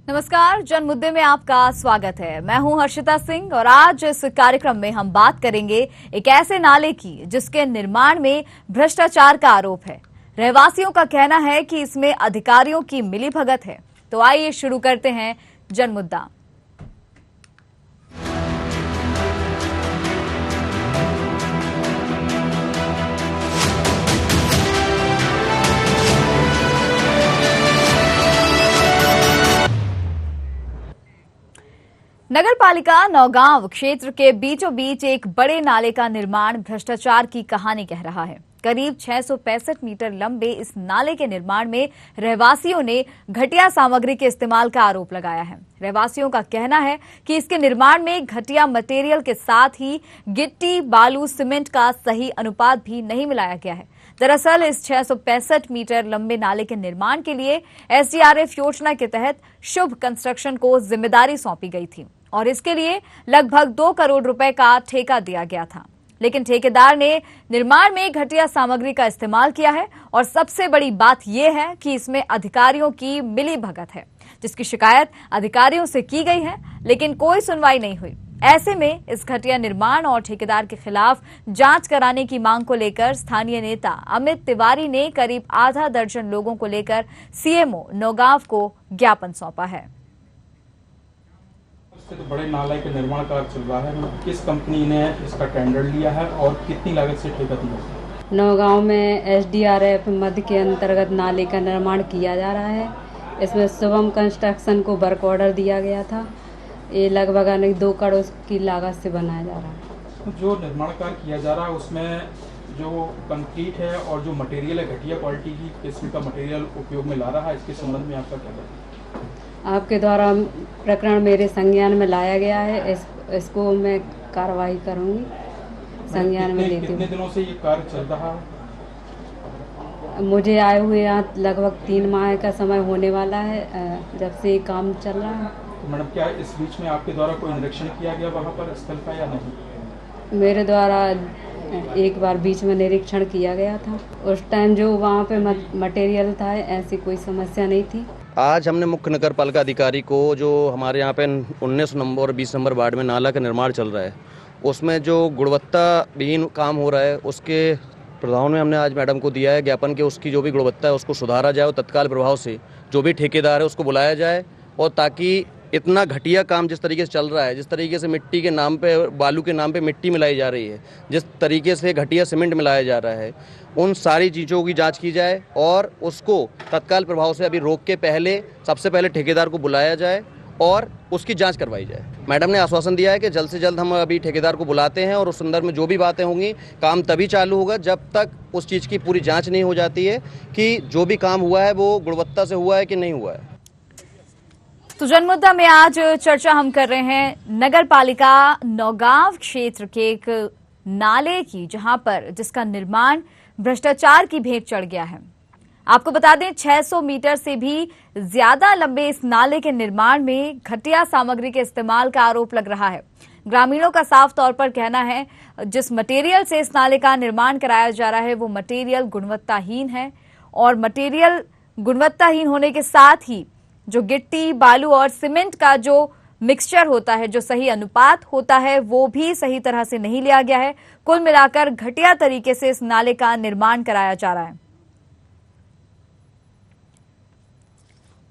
नमस्कार, जन मुद्दे में आपका स्वागत है। मैं हूं हर्षिता सिंह और आज इस कार्यक्रम में हम बात करेंगे एक ऐसे नाले की जिसके निर्माण में भ्रष्टाचार का आरोप है। रहवासियों का कहना है कि इसमें अधिकारियों की मिलीभगत है। तो आइए शुरू करते हैं जन मुद्दा। नगर पालिका नौगांव क्षेत्र के बीचों बीच एक बड़े नाले का निर्माण भ्रष्टाचार की कहानी कह रहा है। करीब 665 मीटर लंबे इस नाले के निर्माण में रहवासियों ने घटिया सामग्री के इस्तेमाल का आरोप लगाया है। रहवासियों का कहना है कि इसके निर्माण में घटिया मटेरियल के साथ ही गिट्टी, बालू, सीमेंट का सही अनुपात भी नहीं मिलाया गया है। दरअसल इस 665 मीटर लंबे नाले के निर्माण के लिए एसडीआरएफ योजना के तहत शुभ कंस्ट्रक्शन को जिम्मेदारी सौंपी गई थी और इसके लिए लगभग 2 करोड़ रुपए का ठेका दिया गया था। लेकिन ठेकेदार ने निर्माण में घटिया सामग्री का इस्तेमाल किया है और सबसे बड़ी बात यह है कि इसमें अधिकारियों की मिलीभगत है, जिसकी शिकायत अधिकारियों से की गई है, लेकिन कोई सुनवाई नहीं हुई। ऐसे में इस घटिया निर्माण और ठेकेदार के खिलाफ जांच कराने की मांग को लेकर स्थानीय नेता अमित तिवारी ने करीब आधा दर्जन लोगों को लेकर सीएमओ नौगांव को ज्ञापन सौंपा है। तो बड़े नाले के निर्माण कार्य चल रहा है, किस कंपनी ने इसका टेंडर लिया है और कितनी लागत से ठेका दिया? नौगांव में एसडीआरएफ मद के अंतर्गत नाले का निर्माण किया जा रहा है। इसमें शुभम कंस्ट्रक्शन को वर्क ऑर्डर दिया गया था। ये लगभग 2 करोड़ की लागत से बनाया जा रहा है। तो जो निर्माण कार्य किया जा रहा है उसमें जो कंक्रीट है और जो मटेरियल है घटिया क्वालिटी की किस्म का मटेरियल उपयोग में ला रहा है, इसके संबंध में आपका क्या कहना है? आपके द्वारा प्रकरण मेरे संज्ञान में लाया गया है। इसको मैं कार्रवाई करूंगी, संज्ञान में लेती हूँ। कितने दिनों से ये कार्य चल रहा है? मुझे आए हुए यहाँ लगभग 3 माह का समय होने वाला है जब से ये काम चल रहा है। तो मैडम, क्या इस बीच में आपके द्वारा कोई निरीक्षण किया गया वहाँ पर स्थल का या नहीं? मेरे द्वारा एक बार बीच में निरीक्षण किया गया था। उस टाइम जो वहाँ पे मटेरियल था ऐसी कोई समस्या नहीं थी। आज हमने मुख्य नगर पालिका अधिकारी को, जो हमारे यहाँ पे 19 नंबर और 20 नंबर वार्ड में नाला का निर्माण चल रहा है, उसमें जो गुणवत्ता विहीन काम हो रहा है उसके प्रभाव में हमने आज मैडम को दिया है ज्ञापन कि उसकी जो भी गुणवत्ता है उसको सुधारा जाए और तत्काल प्रभाव से जो भी ठेकेदार है उसको बुलाया जाए, और ताकि इतना घटिया काम जिस तरीके से चल रहा है, जिस तरीके से मिट्टी के नाम पे, बालू के नाम पे मिट्टी मिलाई जा रही है, जिस तरीके से घटिया सीमेंट मिलाया जा रहा है, उन सारी चीज़ों की जांच की जाए और उसको तत्काल प्रभाव से अभी रोक के सबसे पहले ठेकेदार को बुलाया जाए और उसकी जांच करवाई जाए। मैडम ने आश्वासन दिया है कि जल्द से जल्द हम अभी ठेकेदार को बुलाते हैं और उस संदर्भ में जो भी बातें होंगी, काम तभी चालू होगा जब तक उस चीज़ की पूरी जाँच नहीं हो जाती है कि जो भी काम हुआ है वो गुणवत्ता से हुआ है कि नहीं हुआ है। तो जनमुद्दा में आज चर्चा हम कर रहे हैं नगर पालिका नौगांव क्षेत्र के एक नाले की, जहां पर जिसका निर्माण भ्रष्टाचार की भेंट चढ़ गया है। आपको बता दें 600 मीटर से भी ज्यादा लंबे इस नाले के निर्माण में घटिया सामग्री के इस्तेमाल का आरोप लग रहा है। ग्रामीणों का साफ तौर पर कहना है जिस मटेरियल से इस नाले का निर्माण कराया जा रहा है वो मटेरियल गुणवत्ताहीन है, और मटेरियल गुणवत्ताहीन होने के साथ ही जो गिट्टी, बालू और सीमेंट का जो मिक्सचर होता है, जो सही अनुपात होता है, वो भी सही तरह से नहीं लिया गया है। कुल मिलाकर घटिया तरीके से इस नाले का निर्माण कराया जा रहा है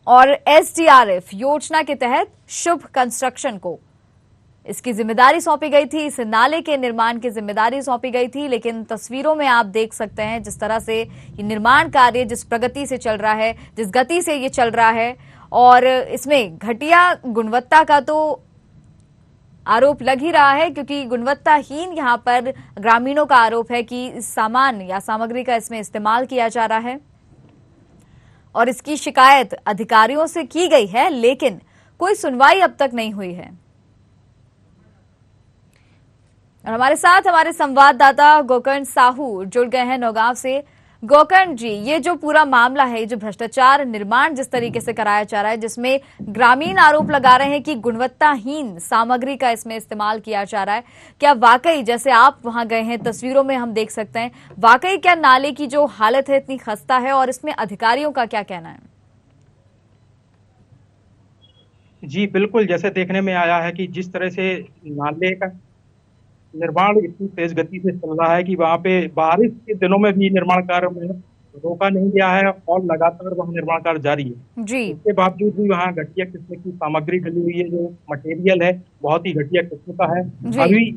और एसडीआरएफ योजना के तहत शुभ कंस्ट्रक्शन को इसकी जिम्मेदारी सौंपी गई थी, इस नाले के निर्माण की जिम्मेदारी सौंपी गई थी। लेकिन तस्वीरों में आप देख सकते हैं जिस तरह से ये निर्माण कार्य जिस प्रगति से चल रहा है, जिस गति से ये चल रहा है, और इसमें घटिया गुणवत्ता का तो आरोप लग ही रहा है, क्योंकि गुणवत्ताहीन यहां पर ग्रामीणों का आरोप है कि सामान या सामग्री का इसमें इस्तेमाल किया जा रहा है और इसकी शिकायत अधिकारियों से की गई है, लेकिन कोई सुनवाई अब तक नहीं हुई है। और हमारे साथ हमारे संवाददाता गोकर्ण साहू जुड़ गए हैं नौगांव से। गोकर्ण जी, ये जो पूरा मामला है, जो भ्रष्टाचार निर्माण जिस तरीके से कराया जा रहा है, जिसमें ग्रामीण आरोप लगा रहे हैं कि गुणवत्ताहीन सामग्री का इसमें इस्तेमाल किया जा रहा है, क्या वाकई, जैसे आप वहां गए हैं, तस्वीरों में हम देख सकते हैं, वाकई क्या नाले की जो हालत है इतनी खस्ता है और इसमें अधिकारियों का क्या कहना है? जी बिल्कुल, जैसे देखने में आया है कि जिस तरह से नाले का निर्माण इतनी तेज गति से चल रहा है कि वहां पे बारिश के दिनों में भी निर्माण कार्य में रोका नहीं गया है और लगातार वहां निर्माण कार्य जारी है। जी। इसके बावजूद भी वहां घटिया किस्म की सामग्री डली हुई है, जो मटेरियल है बहुत ही घटिया किस्म का है। जी। अभी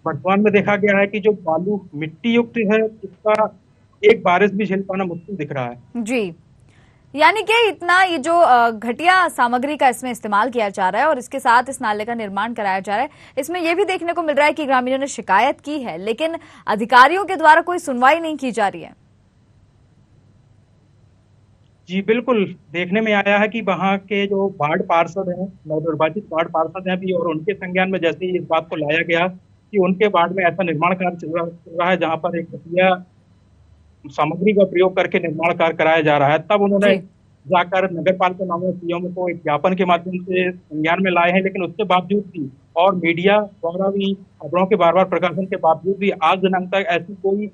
वर्तमान में देखा गया है कि जो बालू मिट्टी युक्त है, उसका एक बारिश भी झेल पाना मुश्किल दिख रहा है। जी, यानी कि इतना ये जो घटिया सामग्री का इसमें इस्तेमाल किया जा रहा है और इसके साथ इस नाले का निर्माण कराया जा रहा है, इसमें यह भी देखने को मिल रहा है कि ग्रामीणों ने शिकायत की है, लेकिन अधिकारियों के द्वारा कोई सुनवाई नहीं की जा रही है। जी बिल्कुल, देखने में आया है कि वहाँ के जो वार्ड पार्षद हैं, नवनिर्वाचित वार्ड पार्षद हैं भी, और उनके संज्ञान में जैसे ही इस बात को लाया गया कि उनके वार्ड में ऐसा निर्माण कार्य चल रहा है जहाँ पर एक घटिया सामग्री का प्रयोग करके निर्माण कार्य कराया जा रहा है, तब उन्होंने जाकर नगर पालिका नामक सीएम को एक ज्ञापन के माध्यम से संज्ञान में लाए हैं। लेकिन उसके बावजूद भी और मीडिया द्वारा भी खबरों के बार बार प्रकाशन के बावजूद भी आज दिनांक तक ऐसी कोई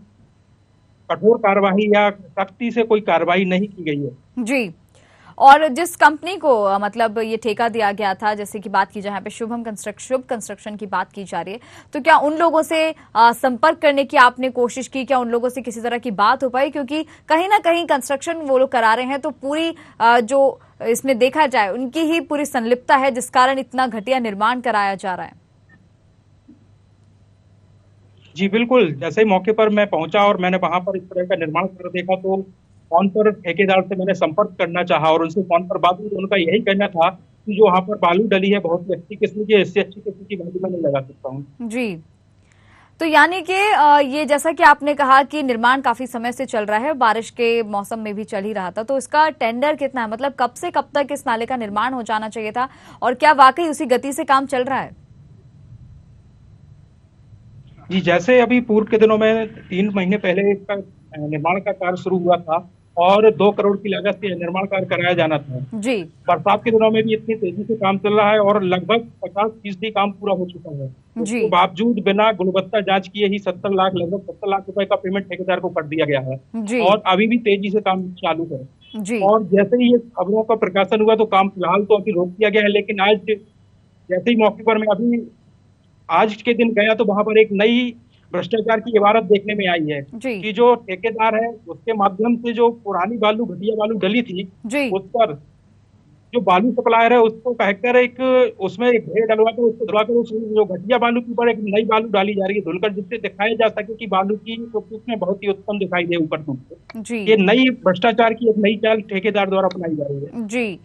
कठोर कार्रवाई या सख्ती से कोई कार्रवाई नहीं की गई है। जी, और जिस कंपनी को मतलब ये ठेका दिया गया था, जैसे कि बात की जाए यहाँ पे शुभ कंस्ट्रक्शन की बात की जा रही है, तो क्या उन लोगों से संपर्क करने की आपने कोशिश की? क्या उन लोगों से किसी तरह की बात हो पाई? क्योंकि कहीं ना कहीं कंस्ट्रक्शन वो लोग करा रहे हैं, तो पूरी जो इसमें देखा जाए उनकी ही पूरी संलिप्तता है, जिस कारण इतना घटिया निर्माण कराया जा रहा है। जी बिल्कुल, जैसे ही मौके पर मैं पहुंचा और मैंने वहां पर इस तरह का निर्माण कर देखा, तो फोन पर ठेकेदार से मैंने संपर्क करना चाहा और उनसे फोन पर बात हुई। तो उनका यही कहना था कि जो वहां पर बालू डली है बहुत ही अच्छी किस्म की, इससे अच्छी किस्म की बालू मैं नहीं लगा सकता हूँ। जी, तो यानी कि ये जैसा कि आपने कहा कि निर्माण काफी समय से चल रहा है, बारिश के मौसम में भी चल ही रहा था, तो इसका टेंडर कितना है? मतलब कब से कब तक इस नाले का निर्माण हो जाना चाहिए था और क्या वाकई उसी गति से काम चल रहा है? जी, जैसे अभी पूर्व के दिनों में 3 महीने पहले इसका निर्माण का कार्य शुरू हुआ था और 2 करोड़ की लागत से निर्माण कार्य कराया जाना था। जी। बरसात के दिनों में भी इतनी तेजी से काम चल रहा है और लगभग 50% काम पूरा हो चुका है। जी। उसके बावजूद बिना गुणवत्ता जांच किए ही लगभग 70 लाख रुपए का पेमेंट ठेकेदार को कर दिया गया है। जी। और अभी भी तेजी से काम चालू है। जी। और जैसे ही ये खबरों का प्रकाशन हुआ तो काम फिलहाल तो अभी रोक दिया गया है, लेकिन आज जैसे ही मौके पर मैं अभी आज के दिन गया तो वहां पर एक नई भ्रष्टाचार की इबारत देखने में आई है कि जो ठेकेदार है उसके माध्यम से जो पुरानी बालू घटिया बालू डली थी, उस पर जो बालू सप्लायर है उसको कहकर एक उसमें एक ढेर डलवाकर उसको धुलवाकर उस जो घटिया बालू के ऊपर एक नई बालू डाली जा रही है धुलकर, जिससे दिखाया जा सके कि बालू की उसमें बहुत ही उत्तम दिखाई दे ऊपर से। ये नई भ्रष्टाचार की एक नई चाल ठेकेदार द्वारा अपनाई जा रही है। जी,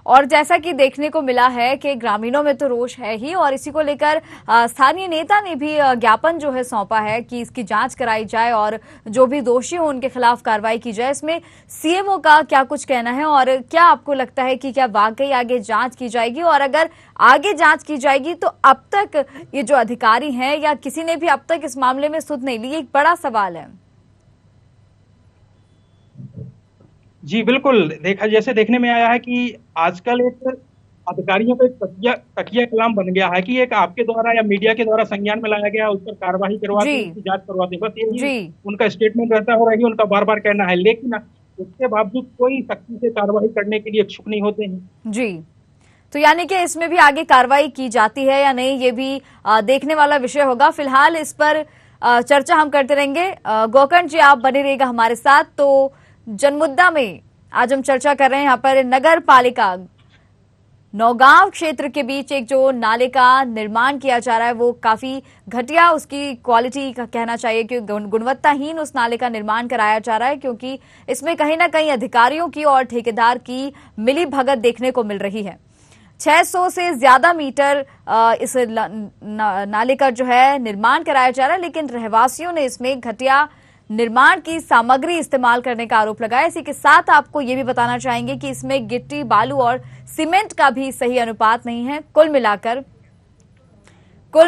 और जैसा कि देखने को मिला है कि ग्रामीणों में तो रोष है ही, और इसी को लेकर स्थानीय नेता ने भी ज्ञापन जो है सौंपा है कि इसकी जांच कराई जाए और जो भी दोषी हो उनके खिलाफ कार्रवाई की जाए। इसमें सीएमओ का क्या कुछ कहना है और क्या आपको लगता है कि क्या वाकई आगे जांच की जाएगी? और अगर आगे जांच की जाएगी तो अब तक ये जो अधिकारी हैं या किसी ने भी अब तक इस मामले में सुध नहीं ली, एक बड़ा सवाल है। जी बिल्कुल, जैसे देखने में आया है कि आजकल एक अधिकारियों का एक तकिया कलाम बन गया है कि एक आपके द्वारा या मीडिया के द्वारा संज्ञान में लाया गया, उस पर कार्रवाई करवाते, उसकी जांच करवाते, बस यही उनका स्टेटमेंट रहता हो रही, उनका बार बार कहना है, लेकिन उसके बावजूद कोई सख्ती से कार्रवाई करने के लिए इच्छुक नहीं होते हैं। जी, तो यानी कि इसमें भी आगे कार्रवाई की जाती है या नहीं, ये भी देखने वाला विषय होगा। फिलहाल इस पर चर्चा हम करते रहेंगे। गोकर्ण जी, आप बने रहिएगा हमारे साथ। तो जनमुद्दा में आज हम चर्चा कर रहे हैं यहाँ पर नगर पालिका नौगांव क्षेत्र के बीच एक जो नाले का निर्माण किया जा रहा है वो काफी घटिया उसकी क्वालिटी का कहना चाहिए कि गुणवत्ताहीन उस नाले का निर्माण कराया जा रहा है, क्योंकि इसमें कहीं ना कहीं अधिकारियों की और ठेकेदार की मिली भगत देखने को मिल रही है। 600 से ज्यादा मीटर इस नाले का जो है निर्माण कराया जा रहा है, लेकिन रहवासियों ने इसमें घटिया निर्माण की सामग्री इस्तेमाल करने का आरोप लगाया। इसी के साथ आपको ये भी बताना चाहेंगे कि इसमें गिट्टी, बालू और सीमेंट का भी सही अनुपात नहीं है। कुल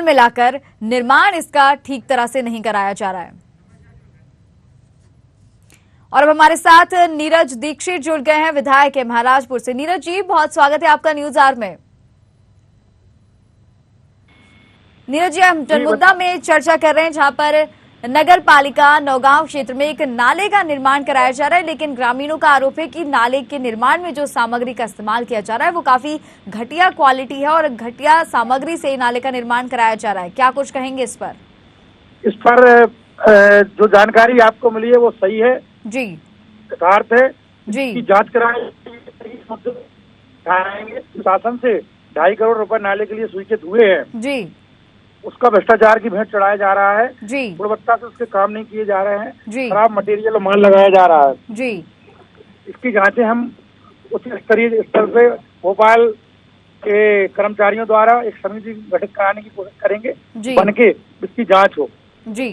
मिलाकर निर्माण इसका ठीक तरह से नहीं कराया जा रहा है। और अब हमारे साथ नीरज दीक्षित जुड़ गए हैं, विधायक है महाराजपुर से। नीरज जी, बहुत स्वागत है आपका न्यूज आवर में। नीरज जी, हम जनमुद्दा में चर्चा कर रहे हैं जहां पर नगर पालिका नौगांव क्षेत्र में एक नाले का निर्माण कराया जा रहा है, लेकिन ग्रामीणों का आरोप है कि नाले के निर्माण में जो सामग्री का इस्तेमाल किया जा रहा है वो काफी घटिया क्वालिटी है और घटिया सामग्री से नाले का निर्माण कराया जा रहा है। क्या कुछ कहेंगे इस पर? जो जानकारी आपको मिली है वो सही है जी, यथार्थ है जी, की जांच कराएंगे। शासन से 2.5 करोड़ रुपए नाले के लिए स्वीकृत हुए हैं जी, उसका भ्रष्टाचार की भेंट चढ़ाया जा रहा है जी, गुणवत्ता से उसके काम नहीं किए जा रहे हैं जी, खराब मटेरियल और माल लगाया जा रहा है जी, इसकी जांचें हम उच्च स्तरीय स्तर पे भोपाल के कर्मचारियों द्वारा एक समिति गठित कराने की कोशिश करेंगे जी, बनके इसकी जांच हो। जी।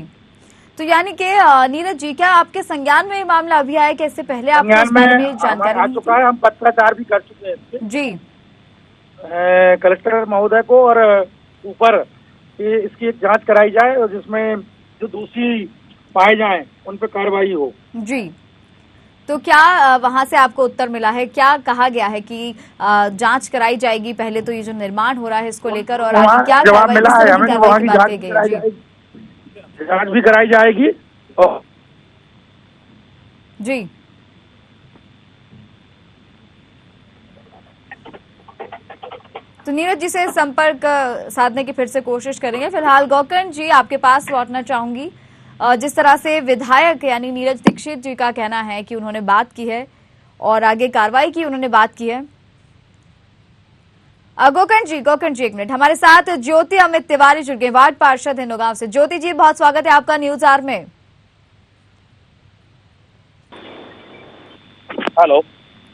तो यानी कि नीरज जी, क्या आपके संज्ञान में ये मामला अभी आया कि इससे पहले आपको संज्ञान इस बारे में में जानकारी आ नहीं चुका है, हम पत्राचार भी कर चुके हैं इसके जी, कलेक्टर महोदय को और ऊपर इसकी एक जांच कराई जाए और जिसमें जो दोषी पाए जाएं उन पर कार्रवाई हो। जी। तो क्या वहां से आपको उत्तर मिला है? क्या कहा गया है कि जांच कराई जाएगी पहले तो ये जो निर्माण हो रहा है इसको लेकर, और आगे क्या जवाब कार्रवाई, मिला किस है तरह की हमें, कार्रवाई वहाँ की की बात कही गई है? जांच भी कराई जाएगी और जी, तो नीरज जी से संपर्क साधने की फिर से कोशिश करेंगे। फिलहाल गोकर्ण जी आपके पास लौटना चाहूंगी। जिस तरह से विधायक यानी नीरज दीक्षित जी का कहना है कि उन्होंने बात की है और आगे कार्रवाई की उन्होंने बात की है। गोकर्ण जी एक मिनट, हमारे साथ ज्योति अमित तिवारी जुड़ गए, वार्ड पार्षद है नौगांव से। ज्योति जी, बहुत स्वागत है आपका न्यूज आवर में। हेलो,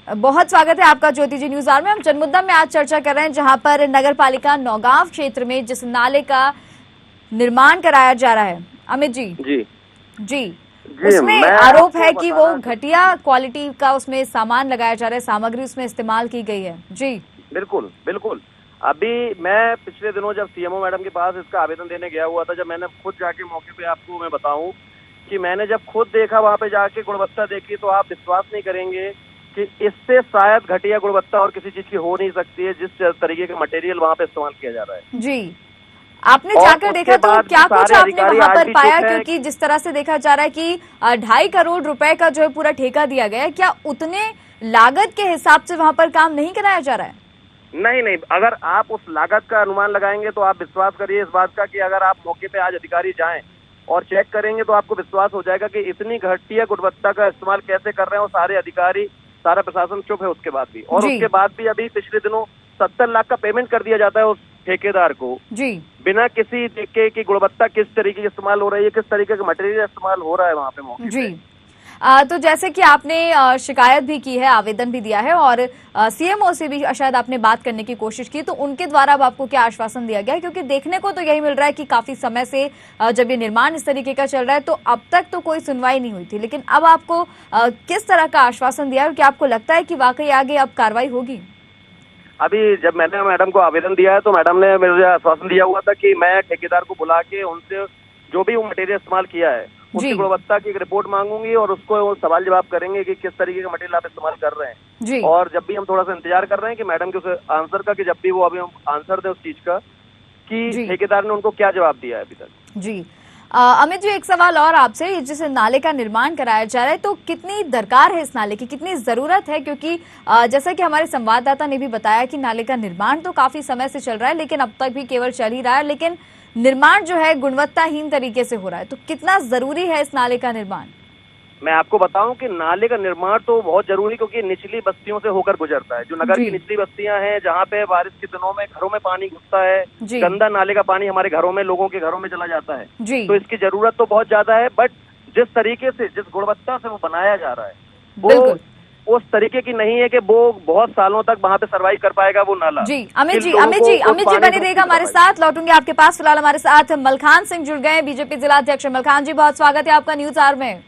बहुत स्वागत है आपका ज्योति जी न्यूज आवर में। हम जनमुद्दा में आज चर्चा कर रहे हैं जहां पर नगर पालिका नौगांव क्षेत्र में जिस नाले का निर्माण कराया जा रहा है, अमित जी जी उसमें आरोप है कि वो घटिया क्वालिटी का उसमें सामान लगाया जा रहा है, सामग्री उसमें इस्तेमाल की गई है। जी बिल्कुल बिल्कुल। अभी मैं पिछले दिनों जब सीएमओ मैडम के पास इसका आवेदन देने गया हुआ था, जब मैंने खुद जाके मौके पे आपको मैं बताऊं कि मैंने जब खुद देखा वहां पे जाके गुणवत्ता देखी तो आप विश्वास नहीं करेंगे कि इससे शायद घटिया गुणवत्ता और किसी चीज की हो नहीं सकती है, जिस तरीके का मटेरियल वहाँ पे इस्तेमाल किया जा रहा है। जी, आपने जाकर देखा तो क्या कुछ आपने वहां पर पाया? क्योंकि जिस तरह से देखा जा रहा है कि 2.5 करोड़ रुपए का जो है पूरा ठेका दिया गया है, क्या उतने लागत के हिसाब से वहां पर काम नहीं कराया जा रहा है? नहीं, अगर आप उस लागत का अनुमान लगाएंगे तो आप विश्वास करिए इस बात का कि अगर आप मौके पे आज अधिकारी जाएं और चेक करेंगे तो आपको विश्वास हो जाएगा कि इतनी घटिया गुणवत्ता का इस्तेमाल कैसे कर रहे हैं। और सारे अधिकारी, सारा प्रशासन चुप है उसके बाद भी, और उसके बाद भी अभी पिछले दिनों 70 लाख का पेमेंट कर दिया जाता है उस ठेकेदार को जी, बिना किसी देखे कि गुणवत्ता किस तरीके की इस्तेमाल हो रही है, किस तरीके का मटेरियल इस्तेमाल हो रहा है वहाँ पे मौके जी। तो जैसे कि आपने शिकायत भी की है, आवेदन भी दिया है और सीएमओ से भी शायद आपने बात करने की कोशिश की, तो उनके द्वारा अब आपको क्या आश्वासन दिया गया है? क्योंकि देखने को तो यही मिल रहा है कि काफी समय से जब ये निर्माण इस तरीके का चल रहा है तो अब तक तो कोई सुनवाई नहीं हुई थी, लेकिन अब आपको किस तरह का आश्वासन दिया है और क्या आपको लगता है कि वाकई आगे अब कार्रवाई होगी? अभी जब मैंने मैडम को आवेदन दिया है तो मैडम ने मुझे आश्वासन दिया हुआ था कि मैं ठेकेदार को बुला के उनसे जो भी वो मटेरियल इस्तेमाल किया है उसकी गुणवत्ता की एक रिपोर्ट मांगूंगी और उसको वो सवाल जवाब करेंगे कि किस तरीके का मटेरियल आप इस्तेमाल कर रहे हैं जी। और जब भी हम थोड़ा सा इंतजार कर रहे हैं कि मैडम के उस आंसर का, कि जब भी वो अभी हम आंसर दें उस चीज का कि ठेकेदार ने उनको क्या जवाब दिया है अभी तक जी। अमित जी, एक सवाल और आपसे, जिस नाले का निर्माण कराया जा रहा है तो कितनी दरकार है इस नाले की, कितनी जरूरत है? क्योंकि जैसा कि हमारे संवाददाता ने भी बताया कि नाले का निर्माण तो काफी समय से चल रहा है लेकिन अब तक भी केवल चल ही रहा है, लेकिन निर्माण जो है गुणवत्ताहीन तरीके से हो रहा है, तो कितना जरूरी है इस नाले का निर्माण? मैं आपको बताऊं कि नाले का निर्माण तो बहुत जरूरी, क्योंकि निचली बस्तियों से होकर गुजरता है। जो नगर की निचली बस्तियां हैं जहाँ पे बारिश के दिनों में घरों में पानी घुसता है, गंदा नाले का पानी हमारे घरों में, लोगों के घरों में चला जाता है, तो इसकी जरूरत तो बहुत ज्यादा है। बट जिस तरीके से, जिस गुणवत्ता से वो बनाया जा रहा है वो उस तरीके की नहीं है कि वो बहुत सालों तक वहाँ पे सर्वाइव कर पाएगा वो नाला जी। अमित जी बने रहेगा हमारे साथ, लौटूंगे आपके पास। फिलहाल हमारे साथ मलखान सिंह जुड़ गए, बीजेपी जिला अध्यक्ष। मलखान जी, बहुत स्वागत है आपका न्यूज आवर में।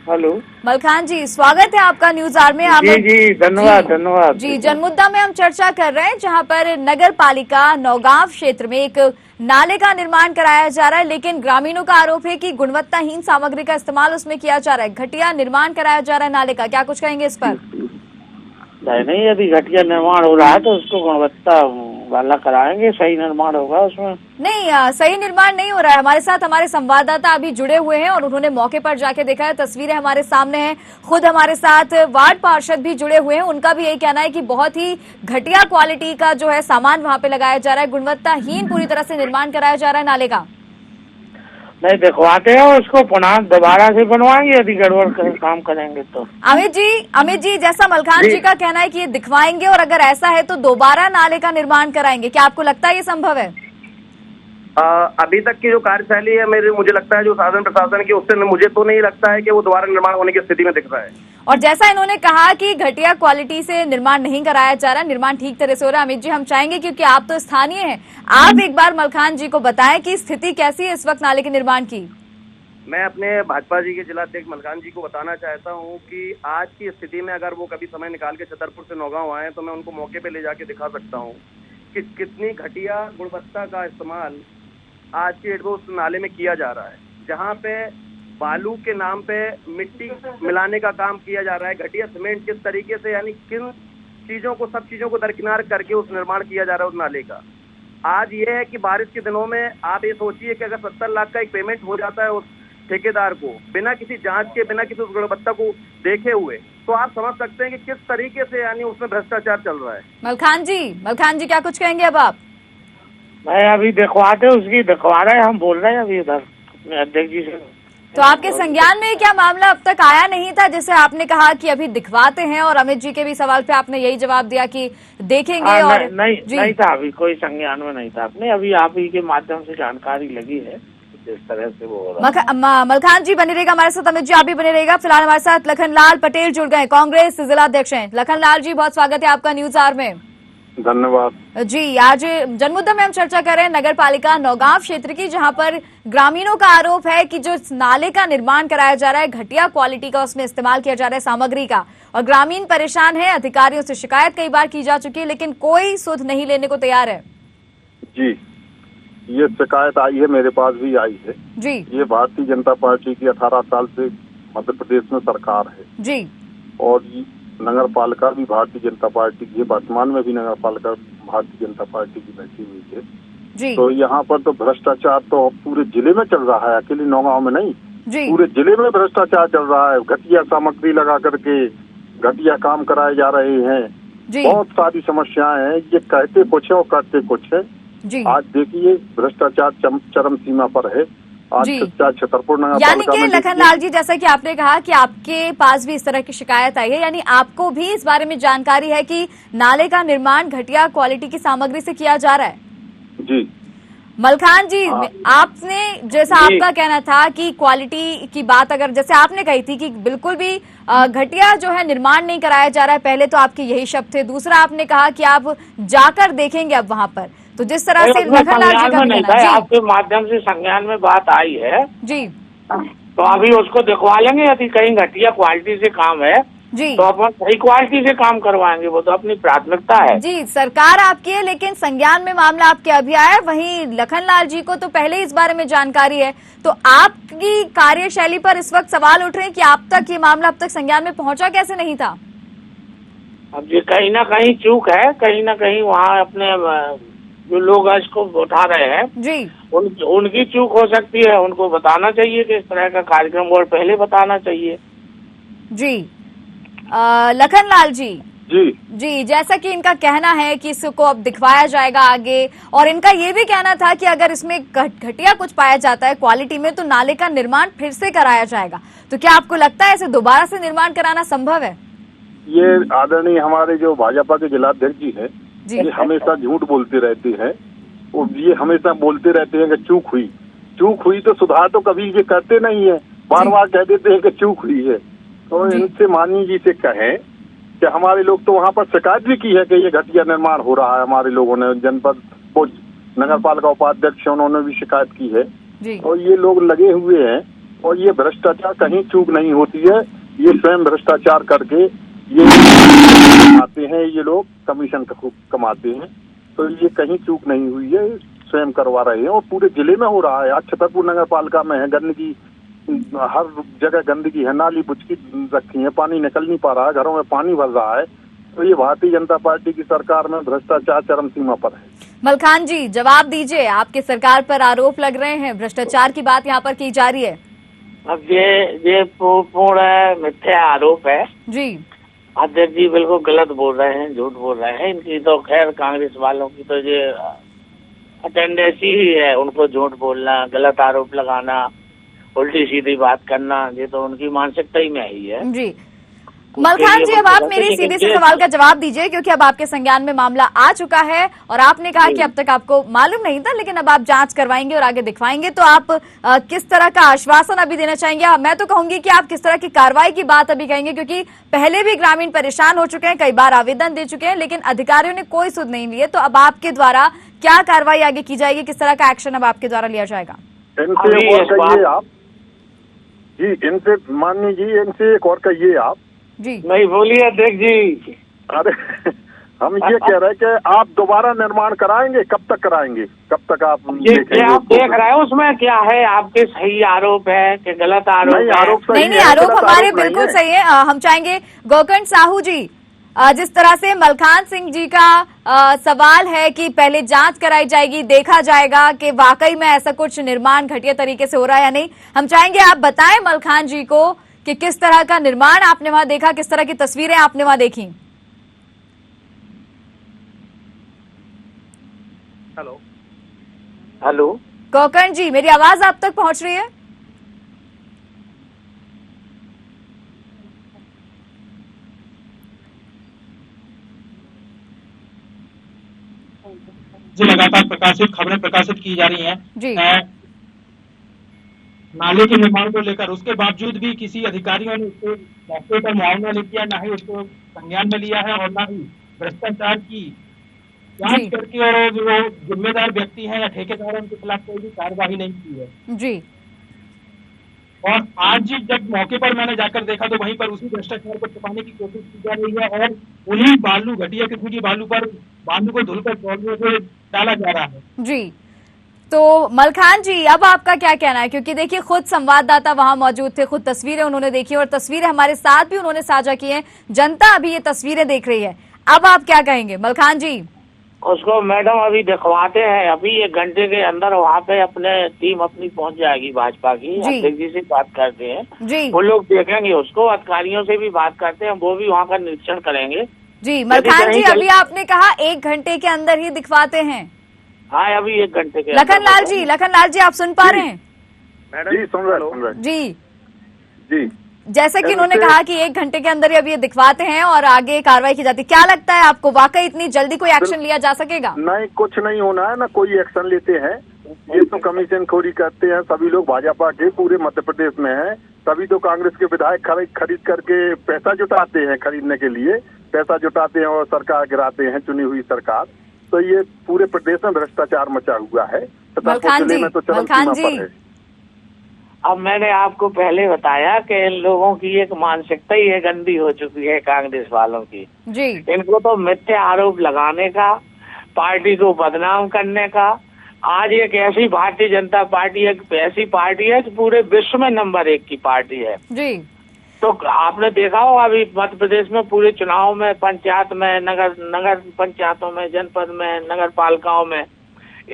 हेलो मलखान जी, स्वागत है आपका न्यूज आवर में। जी धन्यवाद जी। जनमुद्दा में हम चर्चा कर रहे हैं जहां पर नगर पालिका नौगांव क्षेत्र में एक नाले का निर्माण कराया जा रहा है, लेकिन ग्रामीणों का आरोप है कि गुणवत्ताहीन सामग्री का इस्तेमाल उसमें किया जा रहा है, घटिया निर्माण कराया जा रहा है नाले का। क्या कुछ कहेंगे इस पर? नहीं, यदि घटिया निर्माण हो रहा है तो उसको गुणवत्ता वाला कराएंगे, सही निर्माण होगा उसमें। नहीं, सही निर्माण नहीं हो रहा है। हमारे साथ हमारे संवाददाता अभी जुड़े हुए हैं और उन्होंने मौके पर जाके देखा है। तस्वीरें हमारे सामने हैं। खुद हमारे साथ वार्ड पार्षद भी जुड़े हुए हैं। उनका भी यही कहना है कि बहुत ही घटिया क्वालिटी का जो है सामान वहां पे लगाया जा रहा है, गुणवत्ताहीन पूरी तरह से निर्माण कराया जा रहा है नाले का। नहीं दिखवाते हैं उसको, पुनः दोबारा से बनवाएंगे यदि गड़बड़ काम करेंगे तो। अमित जी, जैसा मलखान जी का कहना है कि ये दिखवाएंगे और अगर ऐसा है तो दोबारा नाले का निर्माण कराएंगे, क्या आपको लगता है ये संभव है? अभी तक की जो कार्यशैली है मुझे लगता है जो शासन प्रशासन की, उससे मुझे तो नहीं लगता है कि वो दोबारा निर्माण होने की स्थिति में दिख रहा है। और जैसा इन्होंने कहा कि घटिया क्वालिटी से निर्माण नहीं कराया जा रहा, निर्माण ठीक तरह से हो रहा है। अमित जी, हम चाहेंगे क्योंकि आप तो स्थानीय हैं, आप एक बार मलखान जी को बताएं कि स्थिति कैसी है इस वक्त नाले के निर्माण की। मैं अपने भाजपा जी के जिलाध्यक्ष मलखान जी को बताना चाहता हूं कि आज की स्थिति में अगर वो कभी समय निकाल के छतरपुर से नौगांव आए तो मैं उनको मौके पे ले जाके दिखा सकता हूं कि कितनी घटिया गुणवत्ता का इस्तेमाल आज के डेट में उस नाले में किया जा रहा है, जहां पे बालू के नाम पे मिट्टी मिलाने का काम किया जा रहा है, घटिया सीमेंट किस तरीके से, यानी किन चीजों को, सब चीजों को दरकिनार करके उस निर्माण किया जा रहा है उस नाले का। आज ये है कि बारिश के दिनों में आप ये सोचिए कि अगर 70 लाख का एक पेमेंट हो जाता है उस ठेकेदार को बिना किसी जांच के, बिना किसी उस गुणवत्ता को देखे हुए, तो आप समझ सकते हैं कि किस तरीके से यानी उसमें भ्रष्टाचार चल रहा है। मलखान जी क्या कुछ कहेंगे अब आप? मैं अभी दिखवाते उसकी दिखवा रहे हैं, हम बोल रहे हैं अभी इधर अपने अध्यक्ष जी से। तो आपके संज्ञान में क्या मामला अब तक आया नहीं था, जैसे आपने कहा कि अभी दिखवाते हैं, और अमित जी के भी सवाल पे आपने यही जवाब दिया कि देखेंगे? और नहीं था, अभी कोई संज्ञान में नहीं था अपने, अभी आप ही के माध्यम से जानकारी लगी है जिस तरह से वो हो रहा है। मलखान जी बने रहेगा हमारे साथ, अमित जी आप भी बने रहेगा। फिलहाल हमारे साथ लखनलाल पटेल जुड़ गए, कांग्रेस जिलाध्यक्ष हैं। लखनलाल जी, बहुत स्वागत है आपका न्यूज आवर में। धन्यवाद जी। आज जनमुद्दा में हम चर्चा कर रहे हैं नगर पालिका नौगांव क्षेत्र की, जहां पर ग्रामीणों का आरोप है कि जो नाले का निर्माण कराया जा रहा है, घटिया क्वालिटी का उसमें इस्तेमाल किया जा रहा है सामग्री का, और ग्रामीण परेशान है। अधिकारियों से शिकायत कई बार की जा चुकी है, लेकिन कोई सुध नहीं लेने को तैयार है। जी, ये शिकायत आई है, मेरे पास भी आई है जी। ये भारतीय जनता पार्टी की 18 साल से मध्य प्रदेश में सरकार है जी, और नगर पालिका भी भारतीय जनता पार्टी की है, वर्तमान में भी नगर पालिका भारतीय जनता पार्टी की बैठी हुई है जी। तो यहाँ पर तो भ्रष्टाचार तो पूरे जिले में चल रहा है, अकेले नौगांव में नहीं जी। पूरे जिले में भ्रष्टाचार चल रहा है। घटिया सामग्री लगा करके घटिया काम कराए जा रहे हैं जी। बहुत सारी समस्याएं हैं, ये कहते कुछ है और करते कुछ है जी। आज देखिए भ्रष्टाचार चरम सीमा पर है। आज छतरपुर नगर यानी कि लखनलाल जी, जैसा कि आपने कहा कि आपके पास भी इस तरह की शिकायत आई है, यानी आपको भी इस बारे में जानकारी है कि नाले का निर्माण घटिया क्वालिटी की सामग्री से किया जा रहा है जी। मलखान जी, आपने जैसा आपका कहना था कि क्वालिटी की बात, अगर जैसे आपने कही थी कि बिल्कुल भी घटिया जो है निर्माण नहीं कराया जा रहा है, पहले तो आपके यही शब्द थे। दूसरा आपने कहा कि आप जाकर देखेंगे अब वहां पर, तो जिस तरह से लखनलाल जी का कहना है, आपके माध्यम से संज्ञान में बात आई है जी, तो अभी उसको दिखवा लेंगे। यदि कहीं घटिया क्वालिटी से काम है जी, तो अपन सही क्वालिटी से काम करवाएंगे, वो तो अपनी प्राथमिकता है जी। सरकार आपकी है, लेकिन संज्ञान में मामला आपके अभी आया है, वहीं लखनलाल जी को तो पहले इस बारे में जानकारी है। तो आपकी कार्यशैली पर इस वक्त सवाल उठ रहे हैं कि आप तक ये मामला अब तक संज्ञान में पहुंचा कैसे नहीं था? अब ये कहीं ना कहीं चूक है, कहीं ना कहीं वहाँ अपने जो लोग इसको उठा रहे हैं जी, उनकी चूक हो सकती है। उनको बताना चाहिए कि इस तरह का कार्यक्रम और पहले बताना चाहिए जी। लखनलाल जी जी, जैसा कि इनका कहना है कि इसको अब दिखवाया जाएगा आगे, और इनका ये भी कहना था कि अगर इसमें घटिया कुछ पाया जाता है क्वालिटी में तो नाले का निर्माण फिर से कराया जाएगा। तो क्या आपको लगता है इसे दोबारा से निर्माण कराना संभव है? ये आदरणीय हमारे जो भाजपा के जिलाध्यक्ष जी हैं, ये हमेशा झूठ बोलते रहते हैं, और ये हमेशा बोलते रहते हैं कि चूक हुई तो सुधार तो कभी ये करते नहीं है, बार बार कह देते हैं कि चूक हुई है। तो इनसे माननीय जी से कहें कि हमारे लोग तो वहाँ पर शिकायत भी की है कि ये घटिया निर्माण हो रहा है। हमारे लोगों ने जनपद नगर पालिका उपाध्यक्ष उन्होंने भी शिकायत की है जी। और ये लोग लगे हुए हैं, और ये भ्रष्टाचार कहीं चूक नहीं होती है, ये स्वयं भ्रष्टाचार करके ये कमाते हैं, ये लोग कमीशन कमाते हैं, तो ये कहीं चूक नहीं हुई है, स्वयं करवा रहे हैं और पूरे जिले में हो रहा है। आज छतरपुर नगर पालिका में है गंदगी, हर जगह गंदगी है, नाली बुचकी रखी है, पानी निकल नहीं पा रहा है, घरों में पानी भर रहा है। तो ये भारतीय जनता पार्टी की सरकार में भ्रष्टाचार चरम सीमा पर है। मलखान जी जवाब दीजिए, आपकी सरकार पर आरोप लग रहे हैं, भ्रष्टाचार की बात यहाँ पर की जा रही है। अब ये पूर्ण मिथ्या आरोप है जी। अध्यक्ष जी बिल्कुल गलत बोल रहे हैं, झूठ बोल रहे हैं। इनकी तो खैर कांग्रेस वालों की तो ये अटेंडेंस ही है, उनको झूठ बोलना, गलत आरोप लगाना, उल्टी सीधी बात करना, ये तो उनकी मानसिकता ही में ही है। जी मलखान जी, अब आप मेरे सीधे से सवाल का जवाब दीजिए, क्योंकि अब आपके संज्ञान में मामला आ चुका है और आपने कहा कि अब तक आपको मालूम नहीं था, लेकिन अब आप जांच करवाएंगे और आगे दिखवाएंगे, तो आप किस तरह का आश्वासन अभी देना चाहेंगे? मैं तो कहूंगी कि आप किस तरह की कार्रवाई की बात अभी कहेंगे, क्योंकि पहले भी ग्रामीण परेशान हो चुके हैं, कई बार आवेदन दे चुके हैं, लेकिन अधिकारियों ने कोई सुध नहीं लिए। तो अब आपके द्वारा क्या कार्रवाई आगे की जाएगी, किस तरह का एक्शन अब आपके द्वारा लिया जाएगा? इनसे माननीय जी, इनसे एक और कहिए आप जी। नहीं बोलिए अध्यक्ष जी। अरे हम ये कह रहे हैं कि आप दोबारा निर्माण कराएंगे, कब तक कराएंगे, कब तक आप देखेंगे? आप देख रहे हो उसमें क्या है? आपके सही आरोप है कि गलत आरोप? नहीं, आरोप सही नहीं, आरोप हमारे बिल्कुल सही है। हम चाहेंगे गोकर्ण साहू जी, जिस तरह से मलखान सिंह जी का सवाल है कि पहले जांच कराई जाएगी, देखा जाएगा कि वाकई में ऐसा कुछ निर्माण घटिया तरीके से हो रहा है या नहीं। हम चाहेंगे आप बताएं मलखान जी को कि किस तरह का निर्माण आपने वहां देखा, किस तरह की तस्वीरें आपने वहां देखी। हेलो गोकर्ण जी, मेरी आवाज आप तक पहुंच रही है? जो लगातार खबरें प्रकाशित की जा रही हैं जी। नाले के निर्माण को लेकर, उसके बावजूद भी किसी अधिकारियों ने उसको मौके पर मुआवजा नहीं किया, ना ही उसको संज्ञान में लिया है, और ना ही भ्रष्टाचार की जांच करके और जो जिम्मेदार व्यक्ति हैं या ठेकेदार हैं उनके खिलाफ कोई भी कार्यवाही नहीं की है जी। और आज जब मौके पर मैंने जाकर देखा तो वहीं पर उसी भ्रष्टाचार को छुपाने की कोशिश की जा रही है और उन्हीं बालू, घटिया किस्म की बालू पर बालू को धुलकर तौलियों से डाला जा रहा है। जी, तो मलखान जी अब आपका क्या कहना है? क्योंकि देखिए खुद संवाददाता वहां मौजूद थे, खुद तस्वीरें उन्होंने देखी और तस्वीरें हमारे साथ भी उन्होंने साझा की हैं, जनता अभी ये तस्वीरें देख रही है। अब आप क्या कहेंगे मलखान जी? उसको मैडम अभी दिखवाते हैं, अभी 1 घंटे के अंदर वहाँ पे अपने टीम अपनी पहुँच जाएगी भाजपा की। अध्यक्ष जी से बात करते हैं जी, वो लोग देखेंगे उसको, अधिकारियों से भी बात करते हैं, वो भी वहाँ का निरीक्षण करेंगे। जी मलखान जी, अभी आपने कहा 1 घंटे के अंदर ही दिखवाते हैं। हाँ, अभी 1 घंटे के। लखन लाल जी आप सुन पा रहे हैं? जी सुन रहे जी जी। जैसे कि उन्होंने कहा कि 1 घंटे के अंदर ही अब ये दिखवाते हैं और आगे कार्रवाई की जाती है। क्या लगता है आपको, वाकई इतनी जल्दी कोई एक्शन लिया जा सकेगा? नहीं, कुछ नहीं होना है, ना कोई एक्शन लेते हैं। ये तो कमीशन खोरी करते हैं सभी लोग, भाजपा के पूरे मध्य प्रदेश में है। तभी तो कांग्रेस के विधायक खरीद करके पैसा जुटाते हैं, खरीदने के लिए पैसा जुटाते हैं और सरकार गिराते हैं, चुनी हुई सरकार। तो ये पूरे प्रदेश में भ्रष्टाचार मचा हुआ है, मलखान जी, में तो चरम सीमा पर है। अब मैंने आपको पहले बताया कि इन लोगों की एक मानसिकता ही है, गंदी हो चुकी है कांग्रेस वालों की जी। इनको तो मिथ्या आरोप लगाने का, पार्टी को बदनाम करने का। आज एक ऐसी भारतीय जनता पार्टी एक ऐसी पार्टी है जो पूरे विश्व में नंबर 1 की पार्टी है जी। तो आपने देखा होगा अभी मध्य प्रदेश में पूरे चुनाव में, पंचायत में, नगर पंचायतों में, जनपद में, नगर पालिकाओं में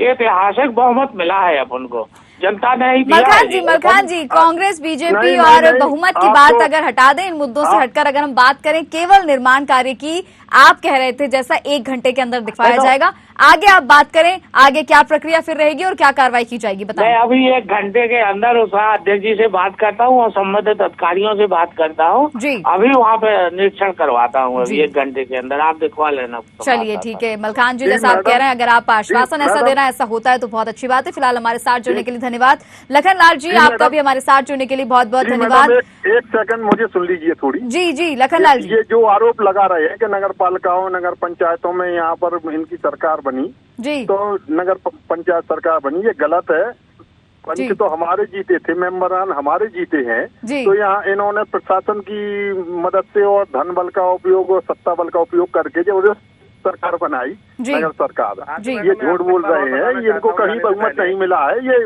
ऐतिहासिक बहुमत मिला है अपन को, जनता ने ही दिया है। मलखान जी, कांग्रेस बीजेपी और बहुमत की बात अगर हटा दें, इन मुद्दों से हटकर अगर हम बात करें केवल निर्माण कार्य की, आप कह रहे थे जैसा 1 घंटे के अंदर दिखवाया जाएगा, आगे आप बात करें, आगे क्या प्रक्रिया फिर रहेगी और क्या कार्रवाई की जाएगी बताएं। मैं अभी 1 घंटे के अंदर उस अध्यक्ष जी से बात करता हूँ और संबंधित अधिकारियों से बात करता हूँ जी। अभी वहाँ पे निरीक्षण करवाता हूँ, अभी 1 घंटे के अंदर आप दिखवा लेना। चलिए ठीक है मलखान जी, जैसा आप कह रहे हैं, अगर आप आश्वासन ऐसा दे रहे हैं, ऐसा होता है तो बहुत अच्छी बात है। फिलहाल हमारे साथ जुड़ने के लिए धन्यवाद। लखन लाल जी, आपका भी हमारे साथ जुड़ने के लिए बहुत बहुत धन्यवाद। 1 सेकंड मुझे सुन लीजिए थोड़ी। जी जी लखन लाल जी, ये जो आरोप लगा रहे हैं कि नगर पालिकाओं, नगर पंचायतों में यहाँ पर इनकी सरकार बनी जी, तो नगर पंचायत सरकार बनी, ये गलत है। पंच तो हमारे जीते थे, मेंबरान हमारे जीते हैं, तो यहाँ इन्होंने प्रशासन की मदद से और धन बल का उपयोग और सत्ता बल का उपयोग करके जब सरकार बनाई, नगर सरकार, ये झूठ बोल रहे हैं, ये इनको कहीं बहुमत नहीं मिला है, ये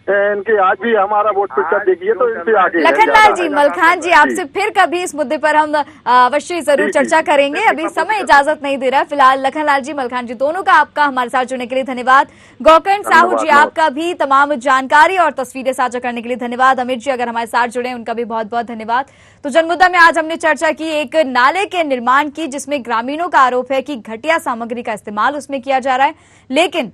इनके आज भी हमारा वोट प्रतिशत देखिए तो इनसे आगे है, लखनलाल जी, ज्यादा है। मलखान जी, आपसे फिर कभी इस मुद्दे पर हम अवश्य जरूर चर्चा करेंगे। अभी समय इजाजत नहीं दे रहा है। फिलहाल लखनलाल जी, मलखान जी, दोनों का आपका हमारे साथ जुड़ने के लिए धन्यवाद। गौकर्ण साहू जी, आपका भी तमाम जानकारी और तस्वीरें साझा करने के लिए धन्यवाद। अमित जी, अगर हमारे साथ जुड़े, उनका भी बहुत बहुत धन्यवाद। तो जनमुद्दा में आज हमने चर्चा की एक नाले के निर्माण की, जिसमें ग्रामीणों का आरोप है कि घटिया सामग्री का इस्तेमाल उसमें किया जा रहा है, लेकिन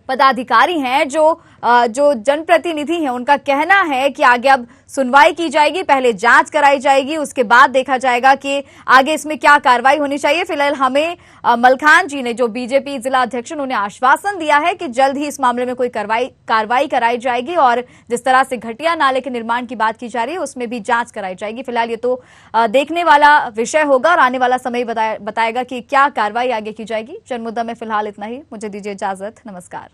पदाधिकारी हैं जो जनप्रतिनिधि हैं, उनका कहना है कि आगे अब सुनवाई की जाएगी, पहले जांच कराई जाएगी, उसके बाद देखा जाएगा कि आगे इसमें क्या कार्रवाई होनी चाहिए। फिलहाल हमें मलखान जी ने, जो बीजेपी जिला अध्यक्ष, उन्होंने आश्वासन दिया है कि जल्द ही इस मामले में कोई कार्रवाई कराई जाएगी और जिस तरह से घटिया नाले के निर्माण की बात की जा रही है उसमें भी जांच कराई जाएगी। फिलहाल ये तो देखने वाला विषय होगा और आने वाला समय बताएगा कि क्या कार्रवाई आगे की जाएगी। जनमुद्दा में फिलहाल इतना ही। मुझे दीजिए इजाजत। नमस्कार।